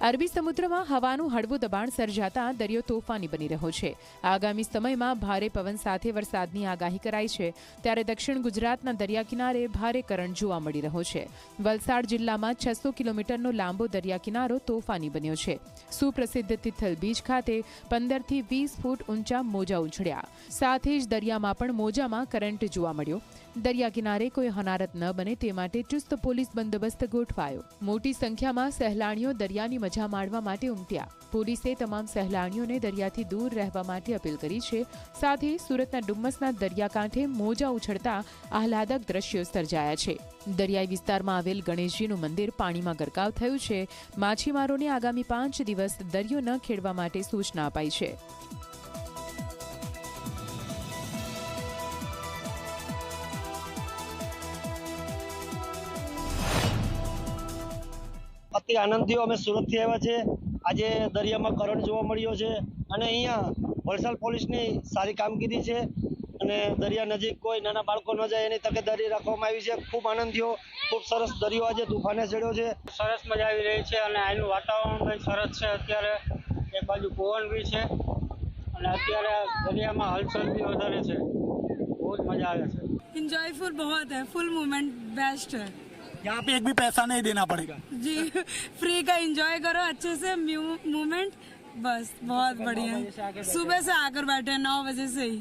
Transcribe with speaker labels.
Speaker 1: અરબી સમુદ્રમાં હવાનું હળવું દબાણ સર્જાતા દરિયો તોફાની બની રહ્યો છે। આગામી સમયમાં ભારે પવન સાથે વરસાદની આગાહી કરાઈ છે, ત્યારે દક્ષિણ ગુજરાતના દરિયા કિનારે ભારે કરંટ જોવા મળી રહ્યો છે। વલસાડ જિલ્લામાં 600 કિલોમીટરનો લાંબો દરિયા કિનારો તોફાની બન્યો છે। સુપ્રસિદ્ધ તિથલ બીચ ખાતે 15 થી 20 ફૂટ ઊંચા મોજા ઉછળ્યા, સાથે જ દરિયામાં પણ મોજામાં કરંટ જોવા મળ્યો। દરિયા કિનારે કોઈ હોનારત ન બને તે માટે ચુસ્ત પોલીસ બંદોબસ્ત ગોઠવાયો। મોટી સંખ્યામાં સહેલાણીઓ દરિયાની મજા માણવા માટે ઉમટ્યા। પોલીસે તમામ સહેલાણીઓને દરિયાથી દૂર રહેવા માટે અપીલ કરી છે। સાથે સુરતના ડુમ્મસના દરિયાકાંઠે મોજા ઉછળતા આહલાદક દ્રશ્યો સર્જાયા છે। દરિયાઈ વિસ્તારમાં આવેલ ગણેશજીનું મંદિર પાણીમાં ગરકાવ થયું છે। માછીમારોને આગામી 5 દિવસ દરિયો ન ખેડવા માટે સૂચના અપાઈ છે।
Speaker 2: अति आनंद थयो। अमे सूरत थी आव्या छे। आजे दरियामां करंट जोवा मळ्यो छे अने अहींया वलसाड पोलीसनी सारी कामगीरी छे अने दरिया नजीक कोई नाना बाळको न जाय एनी तकेदारी राखवामां आवी छे। खूब आनंद थयो। खूब सरस दरियो आज तूफाने चढ़्यो छे।
Speaker 3: सरस मजा आवी रही छे अने आनुं वातावरण पण सरस छे। अत्यारे एक बाजू पवन बी छे अने अत्यारे दरियामां हलचल बी वधारे छे। बहुत मजा आवे छे।
Speaker 4: एंजॉयफुल बहुत है। फुल मूवमेंट बेस्ट है।
Speaker 5: यहाँ पे एक भी पैसा नहीं देना पड़ेगा
Speaker 4: जी। फ्री का एंजॉय करो अच्छे से। मूवमेंट बस बहुत बढ़िया। सुबह से आकर बैठे 9 बजे से ही।